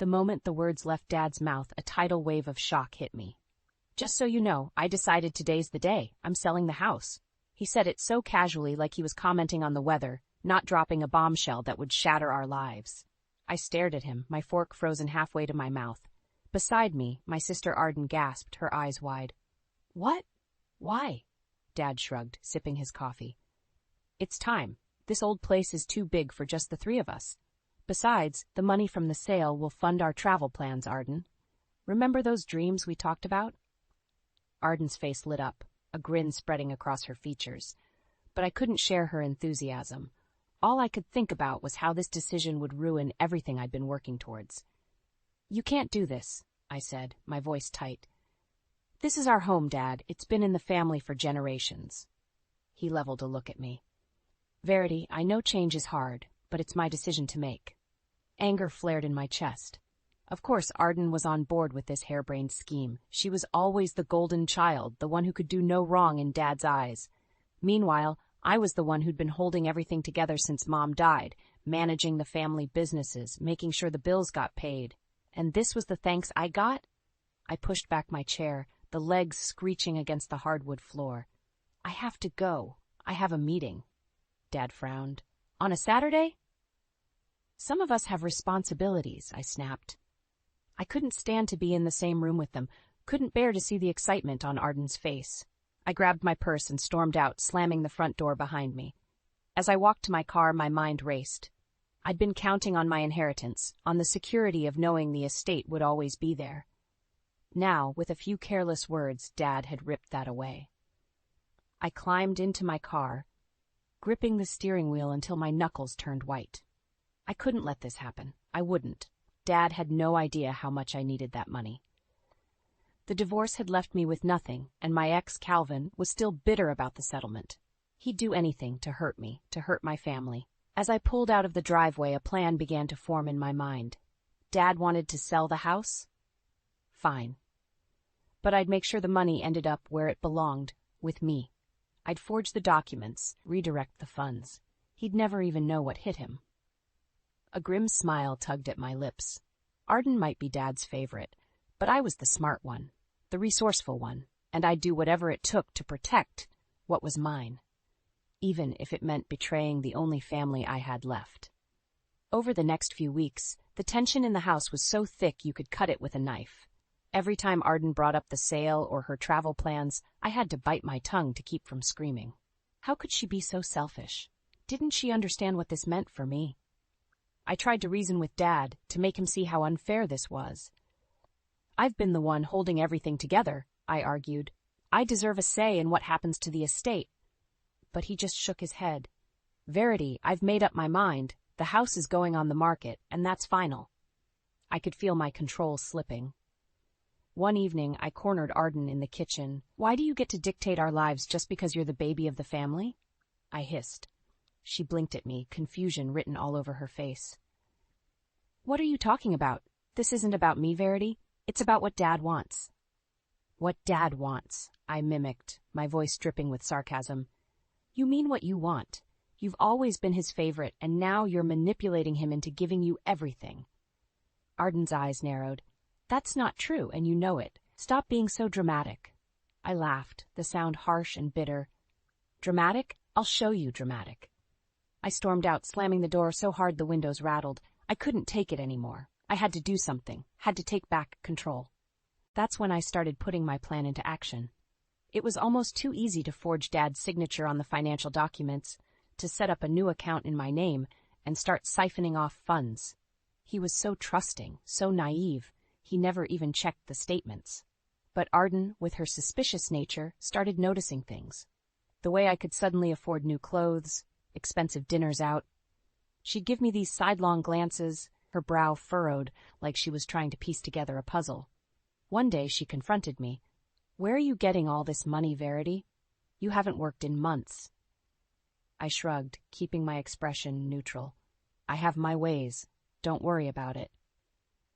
The moment the words left Dad's mouth, a tidal wave of shock hit me. "Just so you know, I decided today's the day. I'm selling the house." He said it so casually, like he was commenting on the weather, not dropping a bombshell that would shatter our lives. I stared at him, my fork frozen halfway to my mouth. Beside me, my sister Arden gasped, her eyes wide. "What? Why?" Dad shrugged, sipping his coffee. "It's time. This old place is too big for just the three of us. Besides, the money from the sale will fund our travel plans, Arden. Remember those dreams we talked about?" Arden's face lit up, a grin spreading across her features. But I couldn't share her enthusiasm. All I could think about was how this decision would ruin everything I'd been working towards. "You can't do this," I said, my voice tight. "This is our home, Dad. It's been in the family for generations." He leveled a look at me. "Verity, I know change is hard, but it's my decision to make." Anger flared in my chest. Of course, Arden was on board with this harebrained scheme. She was always the golden child, the one who could do no wrong in Dad's eyes. Meanwhile, I was the one who'd been holding everything together since Mom died, managing the family businesses, making sure the bills got paid. And this was the thanks I got? I pushed back my chair, the legs screeching against the hardwood floor. "I have to go. I have a meeting." Dad frowned. "On a Saturday?" "Some of us have responsibilities," I snapped. I couldn't stand to be in the same room with them, couldn't bear to see the excitement on Arden's face. I grabbed my purse and stormed out, slamming the front door behind me. As I walked to my car, my mind raced. I'd been counting on my inheritance, on the security of knowing the estate would always be there. Now, with a few careless words, Dad had ripped that away. I climbed into my car, gripping the steering wheel until my knuckles turned white. I couldn't let this happen. I wouldn't. Dad had no idea how much I needed that money. The divorce had left me with nothing, and my ex, Calvin, was still bitter about the settlement. He'd do anything to hurt me, to hurt my family. As I pulled out of the driveway, a plan began to form in my mind. Dad wanted to sell the house? Fine. But I'd make sure the money ended up where it belonged, with me. I'd forge the documents, redirect the funds. He'd never even know what hit him. A grim smile tugged at my lips. Arden might be Dad's favorite, but I was the smart one, the resourceful one, and I'd do whatever it took to protect what was mine, even if it meant betraying the only family I had left. Over the next few weeks, the tension in the house was so thick you could cut it with a knife. Every time Arden brought up the sale or her travel plans, I had to bite my tongue to keep from screaming. How could she be so selfish? Didn't she understand what this meant for me? I tried to reason with Dad, to make him see how unfair this was. "I've been the one holding everything together," I argued. "I deserve a say in what happens to the estate." But he just shook his head. "Verity, I've made up my mind. The house is going on the market, and that's final." I could feel my control slipping. One evening, I cornered Arden in the kitchen. "Why do you get to dictate our lives just because you're the baby of the family?" I hissed. She blinked at me, confusion written all over her face. "What are you talking about? This isn't about me, Verity. It's about what Dad wants." "What Dad wants," I mimicked, my voice dripping with sarcasm. "You mean what you want. You've always been his favorite, and now you're manipulating him into giving you everything." Arden's eyes narrowed. "That's not true, and you know it. Stop being so dramatic." I laughed, the sound harsh and bitter. "Dramatic? I'll show you dramatic." I stormed out, slamming the door so hard the windows rattled. I couldn't take it anymore. I had to do something, had to take back control. That's when I started putting my plan into action. It was almost too easy to forge Dad's signature on the financial documents, to set up a new account in my name, and start siphoning off funds. He was so trusting, so naive, he never even checked the statements. But Arden, with her suspicious nature, started noticing things. The way I could suddenly afford new clothes, expensive dinners out. She'd give me these sidelong glances, her brow furrowed like she was trying to piece together a puzzle. One day she confronted me. "Where are you getting all this money, Verity? You haven't worked in months." I shrugged, keeping my expression neutral. "I have my ways. Don't worry about it."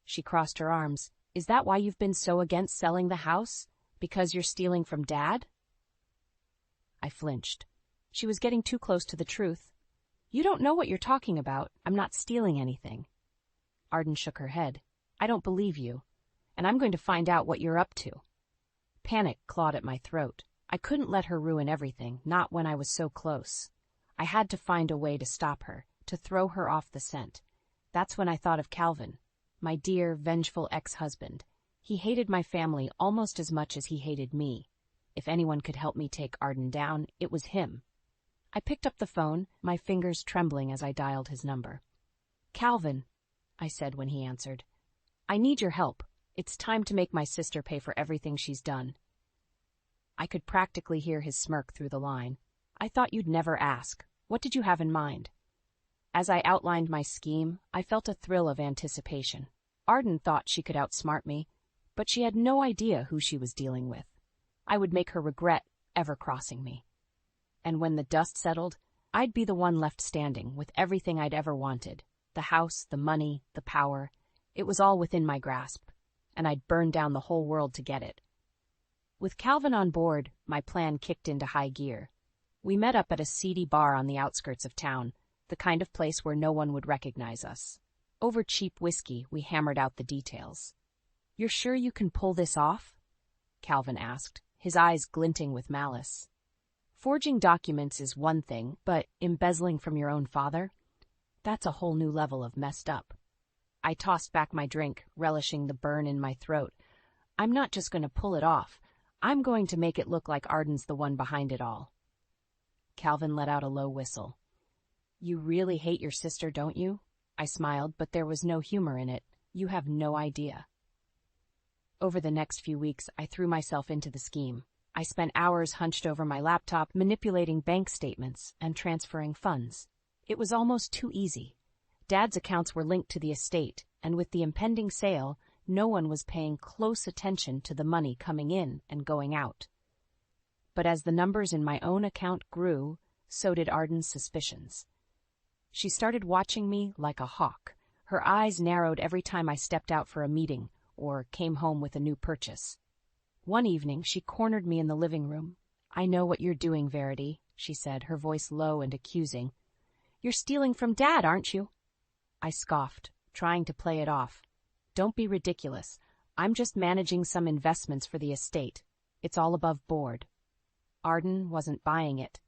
She crossed her arms. "Is that why you've been so against selling the house? Because you're stealing from Dad?" I flinched. She was getting too close to the truth. "You don't know what you're talking about. I'm not stealing anything." Arden shook her head. I don't believe you, and I'm going to find out what you're up to. Panic clawed at my throat. I couldn't let her ruin everything, not when I was so close. I had to find a way to stop her, to throw her off the scent. That's when I thought of Calvin, my dear, vengeful ex-husband. He hated my family almost as much as he hated me. If anyone could help me take Arden down, it was him. I picked up the phone, my fingers trembling as I dialed his number. "Calvin," I said when he answered. "I need your help. It's time to make my sister pay for everything she's done." I could practically hear his smirk through the line. "I thought you'd never ask. What did you have in mind?" As I outlined my scheme, I felt a thrill of anticipation. Arden thought she could outsmart me, but she had no idea who she was dealing with. I would make her regret ever crossing me. And when the dust settled, I'd be the one left standing with everything I'd ever wanted. The house, the money, the power. It was all within my grasp, and I'd burn down the whole world to get it. With Calvin on board, my plan kicked into high gear. We met up at a seedy bar on the outskirts of town, the kind of place where no one would recognize us. Over cheap whiskey, we hammered out the details. "You're sure you can pull this off?" Calvin asked, his eyes glinting with malice. "Forging documents is one thing, but embezzling from your own father? That's a whole new level of messed up." I tossed back my drink, relishing the burn in my throat. "I'm not just going to pull it off. I'm going to make it look like Arden's the one behind it all." Calvin let out a low whistle. "You really hate your sister, don't you?" I smiled, but there was no humor in it. "You have no idea." Over the next few weeks, I threw myself into the scheme. I spent hours hunched over my laptop, manipulating bank statements and transferring funds. It was almost too easy. Dad's accounts were linked to the estate, and with the impending sale, no one was paying close attention to the money coming in and going out. But as the numbers in my own account grew, so did Arden's suspicions. She started watching me like a hawk. Her eyes narrowed every time I stepped out for a meeting or came home with a new purchase. One evening, she cornered me in the living room. "I know what you're doing, Verity," she said, her voice low and accusing. "You're stealing from Dad, aren't you?" I scoffed, trying to play it off. "Don't be ridiculous. I'm just managing some investments for the estate. It's all above board." Arden wasn't buying it.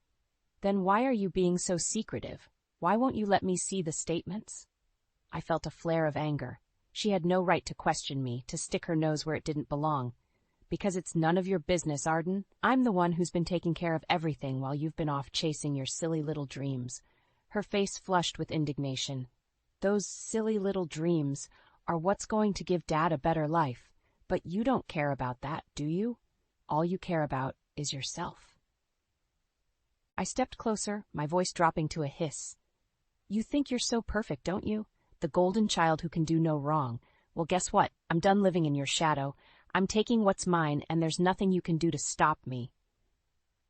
"Then why are you being so secretive? Why won't you let me see the statements?" I felt a flare of anger. She had no right to question me, to stick her nose where it didn't belong. "Because it's none of your business, Arden. I'm the one who's been taking care of everything while you've been off chasing your silly little dreams." Her face flushed with indignation. "Those silly little dreams are what's going to give Dad a better life. But you don't care about that, do you? All you care about is yourself." I stepped closer, my voice dropping to a hiss. "You think you're so perfect, don't you? The golden child who can do no wrong. Well, guess what? I'm done living in your shadow. I'm taking what's mine, and there's nothing you can do to stop me."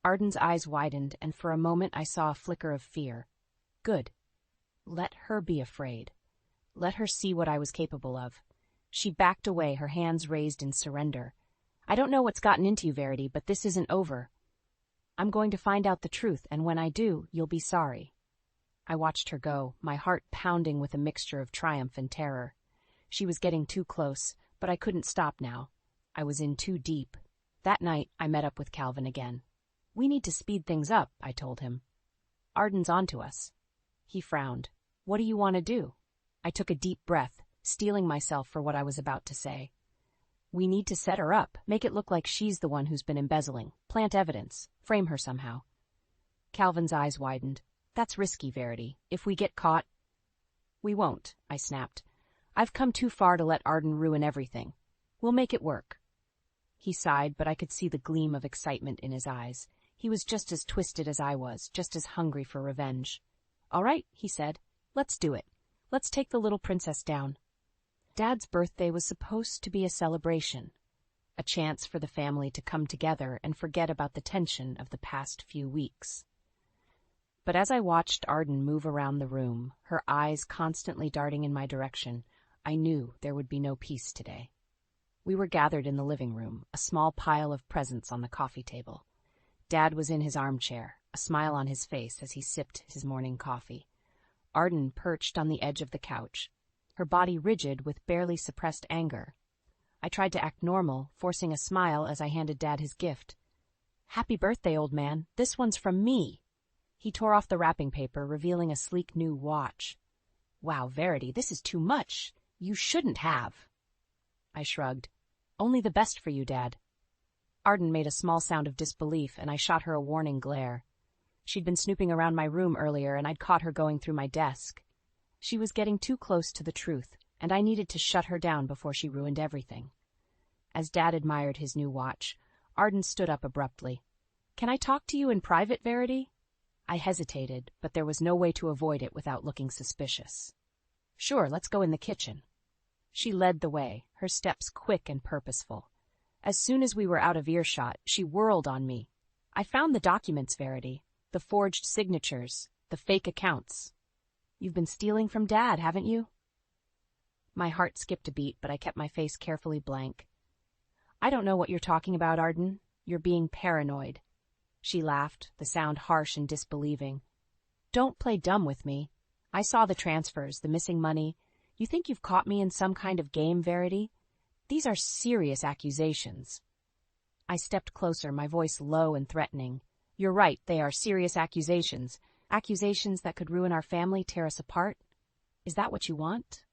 Arden's eyes widened, and for a moment I saw a flicker of fear. Good. Let her be afraid. Let her see what I was capable of. She backed away, her hands raised in surrender. "I don't know what's gotten into you, Verity, but this isn't over. I'm going to find out the truth, and when I do, you'll be sorry." I watched her go, my heart pounding with a mixture of triumph and terror. She was getting too close, but I couldn't stop now. I was in too deep. That night, I met up with Calvin again. "We need to speed things up," I told him. "Arden's onto us." He frowned. "What do you want to do?" I took a deep breath, steeling myself for what I was about to say. "We need to set her up, make it look like she's the one who's been embezzling, plant evidence, frame her somehow." Calvin's eyes widened. "That's risky, Verity. If we get caught—" "We won't," I snapped. "I've come too far to let Arden ruin everything. We'll make it work." He sighed, but I could see the gleam of excitement in his eyes. He was just as twisted as I was, just as hungry for revenge. "All right," he said. "Let's do it. Let's take the little princess down." Dad's birthday was supposed to be a celebration, a chance for the family to come together and forget about the tension of the past few weeks. But as I watched Arden move around the room, her eyes constantly darting in my direction, I knew there would be no peace today. We were gathered in the living room, a small pile of presents on the coffee table. Dad was in his armchair, a smile on his face as he sipped his morning coffee. Arden perched on the edge of the couch, her body rigid with barely suppressed anger. I tried to act normal, forcing a smile as I handed Dad his gift. "Happy birthday, old man. This one's from me." He tore off the wrapping paper, revealing a sleek new watch. "Wow, Verity, this is too much. You shouldn't have." I shrugged. "Only the best for you, Dad." Arden made a small sound of disbelief, and I shot her a warning glare. She'd been snooping around my room earlier, and I'd caught her going through my desk. She was getting too close to the truth, and I needed to shut her down before she ruined everything. As Dad admired his new watch, Arden stood up abruptly. "Can I talk to you in private, Verity?" I hesitated, but there was no way to avoid it without looking suspicious. "Sure, let's go in the kitchen." She led the way, her steps quick and purposeful. As soon as we were out of earshot, she whirled on me. "I found the documents, Verity. The forged signatures, the fake accounts. You've been stealing from Dad, haven't you?" My heart skipped a beat, but I kept my face carefully blank. "I don't know what you're talking about, Arden. You're being paranoid." She laughed, the sound harsh and disbelieving. "Don't play dumb with me. I saw the transfers, the missing money. You think you've caught me in some kind of game, Verity? These are serious accusations." I stepped closer, my voice low and threatening. "You're right, they are serious accusations. Accusations that could ruin our family, tear us apart. Is that what you want?"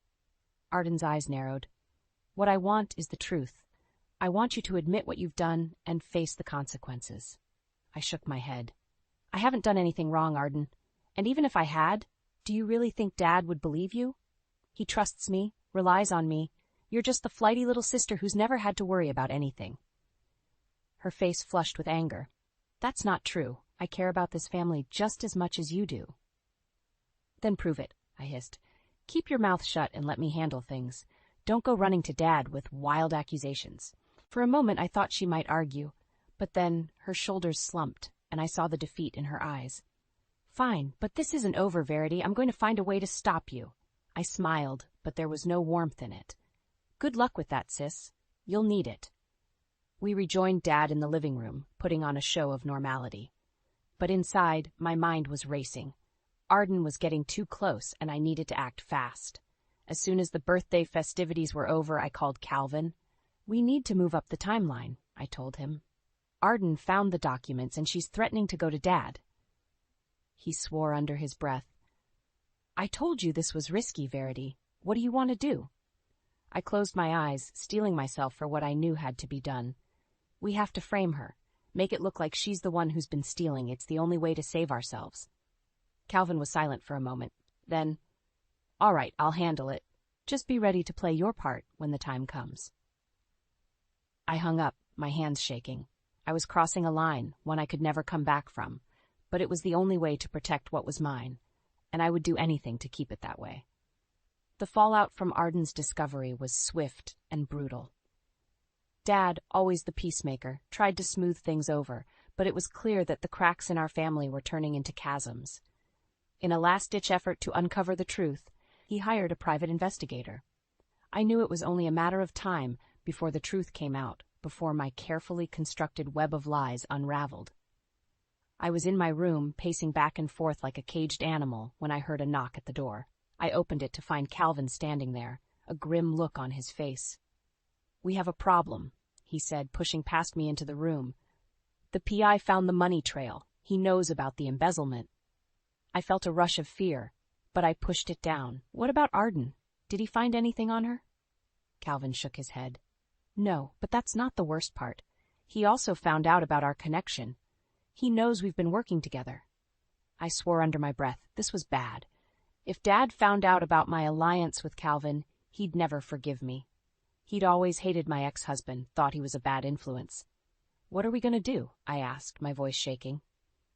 Arden's eyes narrowed. "What I want is the truth. I want you to admit what you've done and face the consequences." I shook my head. "I haven't done anything wrong, Arden. And even if I had, do you really think Dad would believe you? He trusts me, relies on me. You're just the flighty little sister who's never had to worry about anything." Her face flushed with anger. "That's not true. I care about this family just as much as you do." "Then prove it," I hissed. "Keep your mouth shut and let me handle things. Don't go running to Dad with wild accusations." For a moment I thought she might argue, but then her shoulders slumped, and I saw the defeat in her eyes. "Fine, but this isn't over, Verity. I'm going to find a way to stop you." I smiled, but there was no warmth in it. "Good luck with that, sis. You'll need it." We rejoined Dad in the living room, putting on a show of normality. But inside, my mind was racing. Arden was getting too close, and I needed to act fast. As soon as the birthday festivities were over, I called Calvin. "We need to move up the timeline," I told him. "Arden found the documents, and she's threatening to go to Dad." He swore under his breath. "I told you this was risky, Verity. What do you want to do?" I closed my eyes, steeling myself for what I knew had to be done. "We have to frame her. Make it look like she's the one who's been stealing. It's the only way to save ourselves." Calvin was silent for a moment. Then, "All right, I'll handle it. Just be ready to play your part when the time comes." I hung up, my hands shaking. I was crossing a line, one I could never come back from, but it was the only way to protect what was mine, and I would do anything to keep it that way. The fallout from Arden's discovery was swift and brutal. Dad, always the peacemaker, tried to smooth things over, but it was clear that the cracks in our family were turning into chasms. In a last-ditch effort to uncover the truth, he hired a private investigator. I knew it was only a matter of time before the truth came out, before my carefully constructed web of lies unraveled. I was in my room, pacing back and forth like a caged animal, when I heard a knock at the door. I opened it to find Calvin standing there, a grim look on his face. "We have a problem," he said, pushing past me into the room. "The PI found the money trail. He knows about the embezzlement." I felt a rush of fear, but I pushed it down. "What about Arden? Did he find anything on her?" Calvin shook his head. "No, but that's not the worst part. He also found out about our connection. He knows we've been working together." I swore under my breath. This was bad. If Dad found out about my alliance with Calvin, he'd never forgive me. He'd always hated my ex-husband, thought he was a bad influence. "What are we going to do?" I asked, my voice shaking.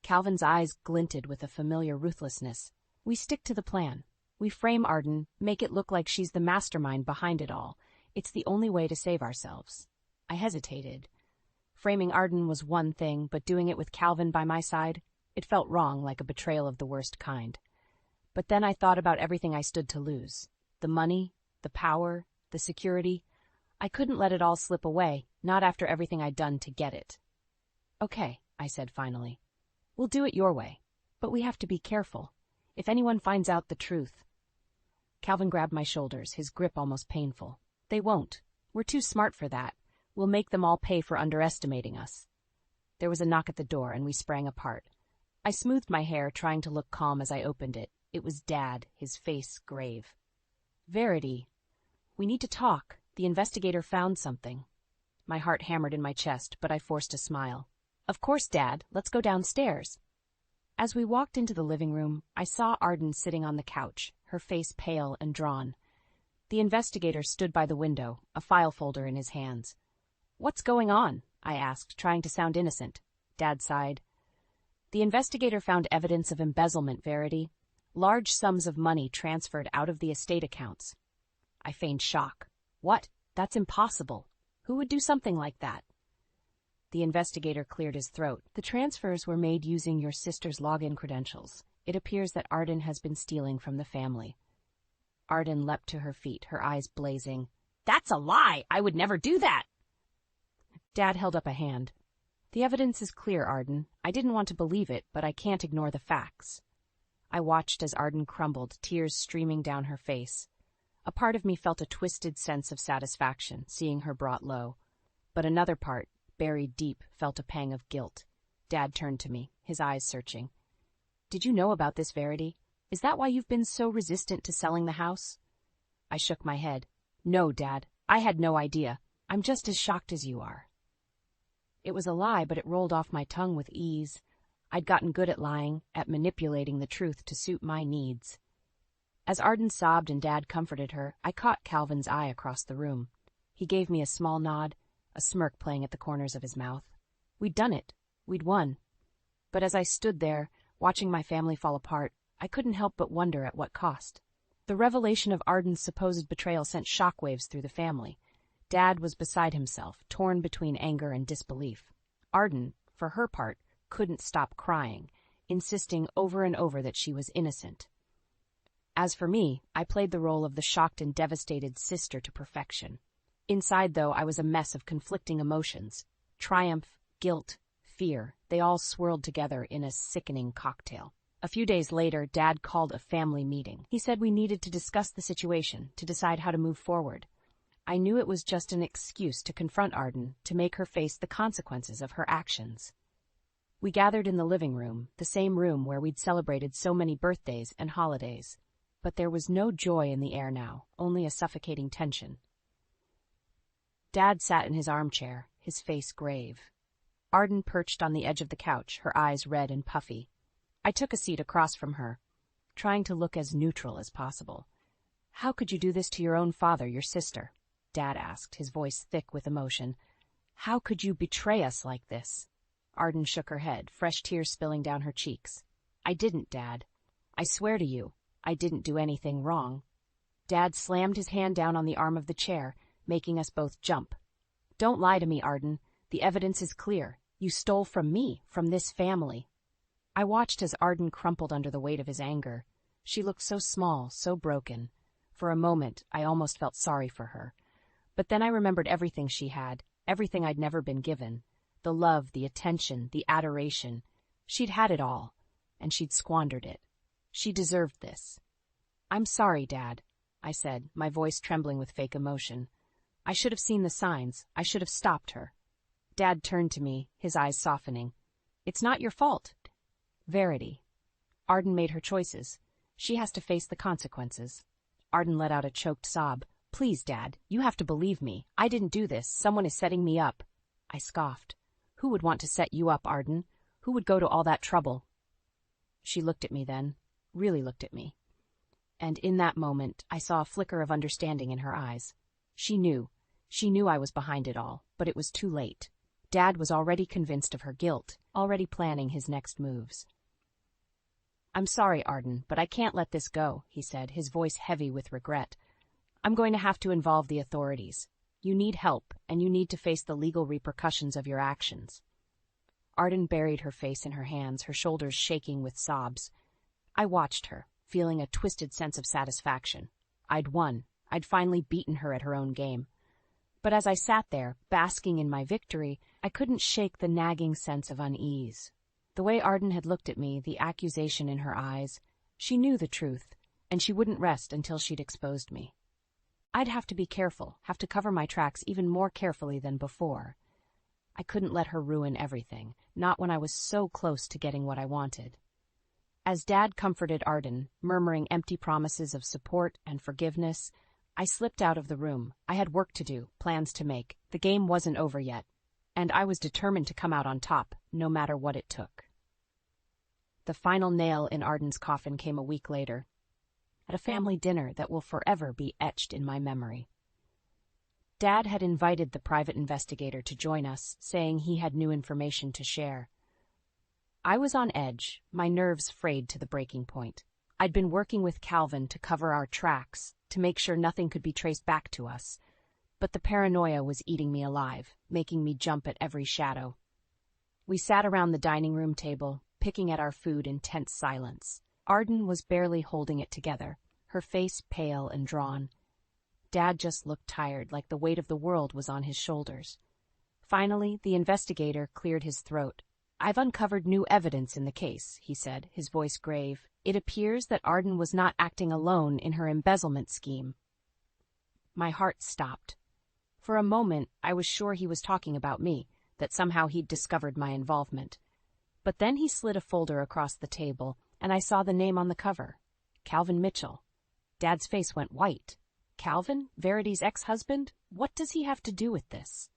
Calvin's eyes glinted with a familiar ruthlessness. "We stick to the plan. We frame Arden, make it look like she's the mastermind behind it all. It's the only way to save ourselves." I hesitated. Framing Arden was one thing, but doing it with Calvin by my side, it felt wrong, like a betrayal of the worst kind. But then I thought about everything I stood to lose. The money, the power, the security. I couldn't let it all slip away, not after everything I'd done to get it. "Okay," I said finally. "We'll do it your way. But we have to be careful. If anyone finds out the truth..." Calvin grabbed my shoulders, his grip almost painful. They won't. We're too smart for that. We'll make them all pay for underestimating us. There was a knock at the door, and we sprang apart. I smoothed my hair, trying to look calm as I opened it. It was Dad, his face grave. Verity, we need to talk. The investigator found something. My heart hammered in my chest, but I forced a smile. Of course, Dad. Let's go downstairs. As we walked into the living room, I saw Arden sitting on the couch, her face pale and drawn. The investigator stood by the window, a file folder in his hands. What's going on? I asked, trying to sound innocent. Dad sighed. The investigator found evidence of embezzlement, Verity. Large sums of money transferred out of the estate accounts. I feigned shock. What? That's impossible. Who would do something like that? The investigator cleared his throat. The transfers were made using your sister's login credentials. It appears that Arden has been stealing from the family. Arden leapt to her feet, her eyes blazing. That's a lie! I would never do that! Dad held up a hand. The evidence is clear, Arden. I didn't want to believe it, but I can't ignore the facts. I watched as Arden crumbled, tears streaming down her face. A part of me felt a twisted sense of satisfaction, seeing her brought low. But another part, buried deep, felt a pang of guilt. Dad turned to me, his eyes searching. Did you know about this, Verity? Is that why you've been so resistant to selling the house? I shook my head. No, Dad. I had no idea. I'm just as shocked as you are. It was a lie, but it rolled off my tongue with ease. I'd gotten good at lying, at manipulating the truth to suit my needs. As Arden sobbed and Dad comforted her, I caught Calvin's eye across the room. He gave me a small nod, a smirk playing at the corners of his mouth. We'd done it. We'd won. But as I stood there, watching my family fall apart, I couldn't help but wonder at what cost. The revelation of Arden's supposed betrayal sent shockwaves through the family. Dad was beside himself, torn between anger and disbelief. Arden, for her part, couldn't stop crying, insisting over and over that she was innocent. As for me, I played the role of the shocked and devastated sister to perfection. Inside, though, I was a mess of conflicting emotions. Triumph, guilt, fear, they all swirled together in a sickening cocktail. A few days later, Dad called a family meeting. He said we needed to discuss the situation, to decide how to move forward. I knew it was just an excuse to confront Arden, to make her face the consequences of her actions. We gathered in the living room, the same room where we'd celebrated so many birthdays and holidays. But there was no joy in the air now, only a suffocating tension. Dad sat in his armchair, his face grave. Arden perched on the edge of the couch, her eyes red and puffy. I took a seat across from her, trying to look as neutral as possible. How could you do this to your own father, your sister? Dad asked, his voice thick with emotion. How could you betray us like this? Arden shook her head, fresh tears spilling down her cheeks. I didn't, Dad. I swear to you, I didn't do anything wrong. Dad slammed his hand down on the arm of the chair, making us both jump. Don't lie to me, Arden. The evidence is clear. You stole from me, from this family. I watched as Arden crumpled under the weight of his anger. She looked so small, so broken. For a moment, I almost felt sorry for her. But then I remembered everything she had, everything I'd never been given. The love, the attention, the adoration. She'd had it all, and she'd squandered it. She deserved this. I'm sorry, Dad, I said, my voice trembling with fake emotion. I should have seen the signs. I should have stopped her. Dad turned to me, his eyes softening. It's not your fault. Verity. Arden made her choices. She has to face the consequences. Arden let out a choked sob. Please, Dad, you have to believe me. I didn't do this. Someone is setting me up. I scoffed. Who would want to set you up, Arden? Who would go to all that trouble? She looked at me then, really looked at me. And in that moment, I saw a flicker of understanding in her eyes. She knew I was behind it all, but it was too late. Dad was already convinced of her guilt, already planning his next moves. I'm sorry, Arden, but I can't let this go, he said, his voice heavy with regret. I'm going to have to involve the authorities. You need help, and you need to face the legal repercussions of your actions. Arden buried her face in her hands, her shoulders shaking with sobs. I watched her, feeling a twisted sense of satisfaction. I'd won. I'd finally beaten her at her own game. But as I sat there, basking in my victory, I couldn't shake the nagging sense of unease. The way Arden had looked at me, the accusation in her eyes, she knew the truth. and she wouldn't rest until she'd exposed me. I'd have to be careful, have to cover my tracks even more carefully than before. I couldn't let her ruin everything, not when I was so close to getting what I wanted. As Dad comforted Arden, murmuring empty promises of support and forgiveness, I slipped out of the room. I had work to do, plans to make. The game wasn't over yet, and I was determined to come out on top, no matter what it took. The final nail in Arden's coffin came a week later, at a family dinner that will forever be etched in my memory. Dad had invited the private investigator to join us, saying he had new information to share. I was on edge, my nerves frayed to the breaking point. I'd been working with Calvin to cover our tracks, to make sure nothing could be traced back to us, but the paranoia was eating me alive, making me jump at every shadow. We sat around the dining room table, picking at our food in tense silence. Arden was barely holding it together, her face pale and drawn. Dad just looked tired, like the weight of the world was on his shoulders. Finally, the investigator cleared his throat. "I've uncovered new evidence in the case," he said, his voice grave. "It appears that Arden was not acting alone in her embezzlement scheme." My heart stopped. For a moment, I was sure he was talking about me, that somehow he'd discovered my involvement. But then he slid a folder across the table, and I saw the name on the cover, Calvin Mitchell. Dad's face went white. Calvin, Verity's ex-husband? What does he have to do with this?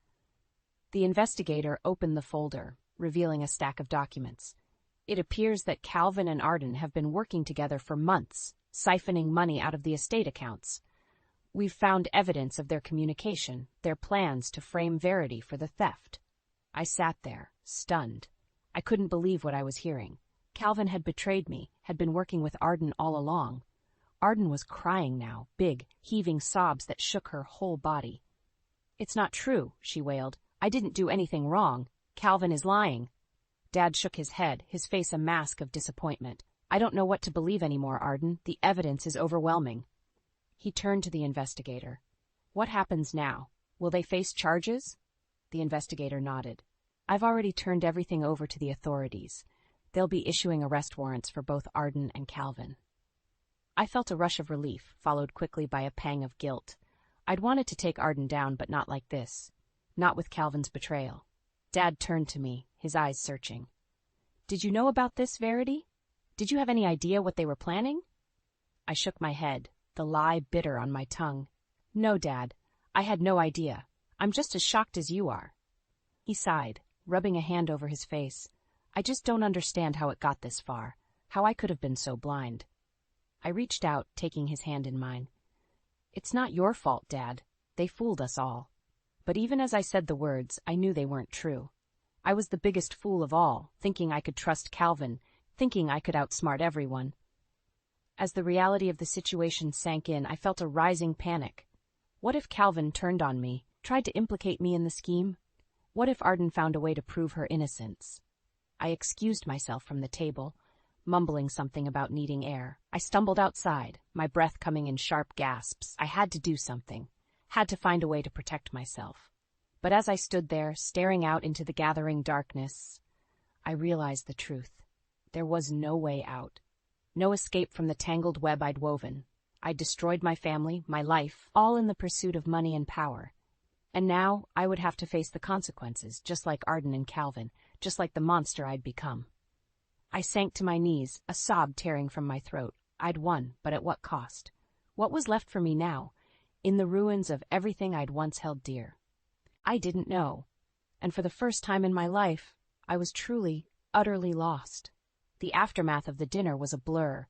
The investigator opened the folder, revealing a stack of documents. It appears that Calvin and Arden have been working together for months, siphoning money out of the estate accounts. We've found evidence of their communication, their plans to frame Verity for the theft. I sat there, stunned. I couldn't believe what I was hearing. Calvin had betrayed me, had been working with Arden all along. Arden was crying now, big, heaving sobs that shook her whole body. "It's not true," she wailed. "I didn't do anything wrong. Calvin is lying." Dad shook his head, his face a mask of disappointment. "I don't know what to believe anymore, Arden. The evidence is overwhelming." He turned to the investigator. "What happens now? Will they face charges?" The investigator nodded. "I've already turned everything over to the authorities. They'll be issuing arrest warrants for both Arden and Calvin." I felt a rush of relief, followed quickly by a pang of guilt. I'd wanted to take Arden down, but not like this. Not with Calvin's betrayal. Dad turned to me, his eyes searching. "Did you know about this, Verity? Did you have any idea what they were planning?" I shook my head, the lie bitter on my tongue. "No, Dad. I had no idea. I'm just as shocked as you are." He sighed, rubbing a hand over his face. "I just don't understand how it got this far, how I could have been so blind." I reached out, taking his hand in mine. "It's not your fault, Dad. They fooled us all." But even as I said the words, I knew they weren't true. I was the biggest fool of all, thinking I could trust Calvin, thinking I could outsmart everyone. As the reality of the situation sank in, I felt a rising panic. What if Calvin turned on me, tried to implicate me in the scheme? What if Arden found a way to prove her innocence? I excused myself from the table, mumbling something about needing air. I stumbled outside, my breath coming in sharp gasps. I had to do something, had to find a way to protect myself. But as I stood there, staring out into the gathering darkness, I realized the truth. There was no way out. No escape from the tangled web I'd woven. I'd destroyed my family, my life, all in the pursuit of money and power. And now I would have to face the consequences, just like Arden and Calvin, just like the monster I'd become. I sank to my knees, a sob tearing from my throat. I'd won, but at what cost? What was left for me now, in the ruins of everything I'd once held dear? I didn't know. And for the first time in my life, I was truly, utterly lost. The aftermath of the dinner was a blur.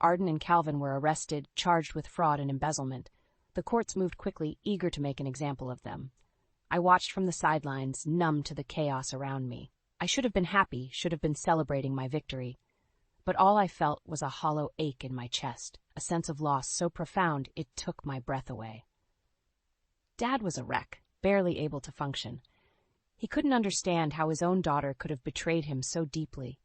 Arden and Calvin were arrested, charged with fraud and embezzlement. The courts moved quickly, eager to make an example of them. I watched from the sidelines, numb to the chaos around me. I should have been happy, should have been celebrating my victory. But all I felt was a hollow ache in my chest, a sense of loss so profound it took my breath away. Dad was a wreck, barely able to function. He couldn't understand how his own daughter could have betrayed him so deeply.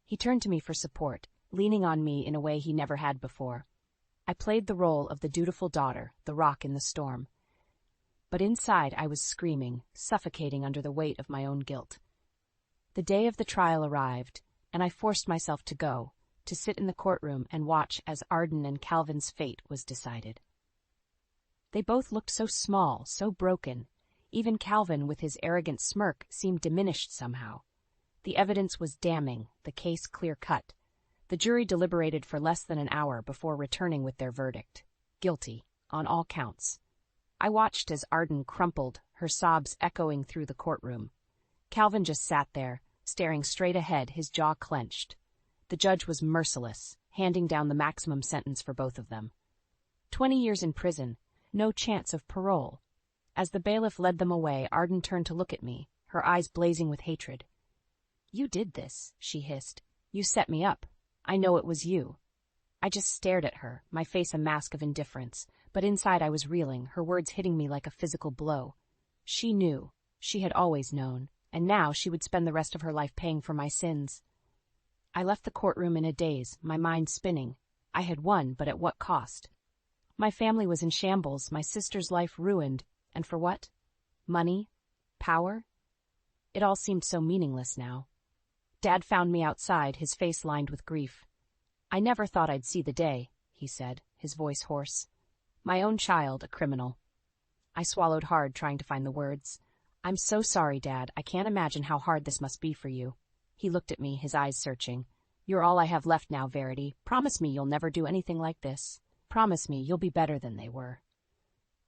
He turned to me for support, leaning on me in a way he never had before. I played the role of the dutiful daughter, the rock in the storm. But inside I was screaming, suffocating under the weight of my own guilt. The day of the trial arrived, and I forced myself to go to sit in the courtroom and watch as Arden and Calvin's fate was decided. They both looked so small, so broken. Even Calvin, with his arrogant smirk, seemed diminished somehow. The evidence was damning, the case clear-cut. The jury deliberated for less than an hour before returning with their verdict. Guilty, on all counts. I watched as Arden crumpled, her sobs echoing through the courtroom. Calvin just sat there, staring straight ahead, his jaw clenched. The judge was merciless, handing down the maximum sentence for both of them. 20 years in prison, no chance of parole. As the bailiff led them away, Arden turned to look at me, her eyes blazing with hatred. "You did this," she hissed. "You set me up. I know it was you." I just stared at her, my face a mask of indifference, but inside I was reeling, her words hitting me like a physical blow. She knew. She had always known, and now she would spend the rest of her life paying for my sins. I left the courtroom in a daze, my mind spinning. I had won, but at what cost? My family was in shambles, my sister's life ruined, and for what? Money? Power? It all seemed so meaningless now. Dad found me outside, his face lined with grief. "I never thought I'd see the day," he said, his voice hoarse. "My own child, a criminal." I swallowed hard, trying to find the words. "I'm so sorry, Dad. I can't imagine how hard this must be for you." He looked at me, his eyes searching. "You're all I have left now, Verity. Promise me you'll never do anything like this. Promise me you'll be better than they were."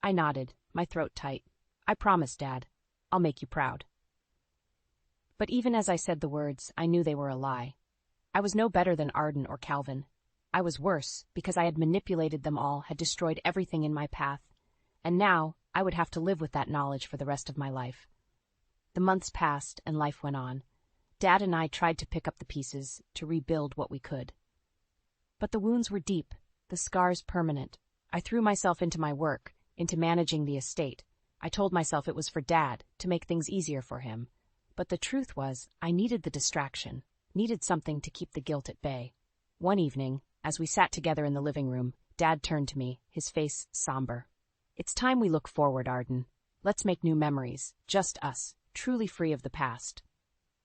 I nodded, my throat tight. "I promise, Dad. I'll make you proud." But even as I said the words, I knew they were a lie. I was no better than Arden or Calvin. I was worse, because I had manipulated them all, had destroyed everything in my path. And now, I would have to live with that knowledge for the rest of my life. The months passed, and life went on. Dad and I tried to pick up the pieces, to rebuild what we could. But the wounds were deep, the scars permanent. I threw myself into my work, into managing the estate. I told myself it was for Dad, to make things easier for him. But the truth was, I needed the distraction, needed something to keep the guilt at bay. One evening, as we sat together in the living room, Dad turned to me, his face somber. "It's time we look forward, Arden. Let's make new memories, just us, truly free of the past."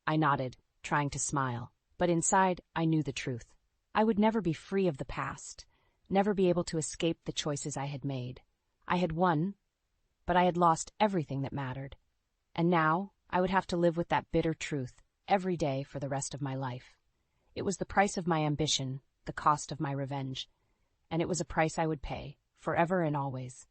I nodded, trying to smile, but inside I knew the truth. I would never be free of the past, never be able to escape the choices I had made. I had won, but I had lost everything that mattered. And now I would have to live with that bitter truth every day for the rest of my life. It was the price of my ambition, the cost of my revenge, and it was a price I would pay, forever and always.